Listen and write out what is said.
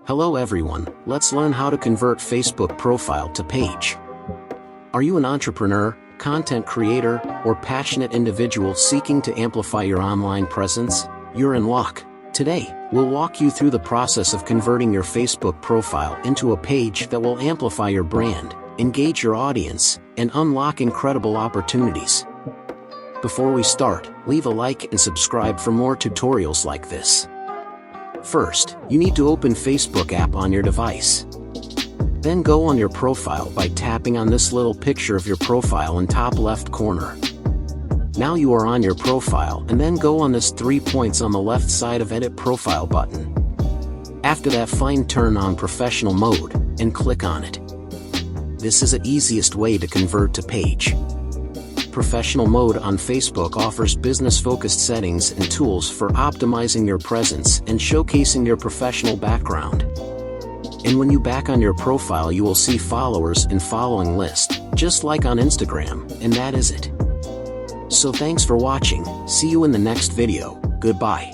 Hello everyone, let's learn how to convert Facebook profile to page. Are you an entrepreneur, content creator, or passionate individual seeking to amplify your online presence? You're in luck. Today, we'll walk you through the process of converting your Facebook profile into a page that will amplify your brand, engage your audience, and unlock incredible opportunities. Before we start, leave a like and subscribe for more tutorials like this. First, you need to open Facebook app on your device. Then go on your profile by tapping on this little picture of your profile in top left corner. Now you are on your profile, and then go on this 3 points on the left side of Edit Profile button. After that, turn on Professional Mode, and click on it. This is the easiest way to convert to page. Professional Mode on Facebook offers business-focused settings and tools for optimizing your presence and showcasing your professional background. And when you back on your profile, you will see followers and following list, just like on Instagram, and that is it. So thanks for watching, see you in the next video, goodbye.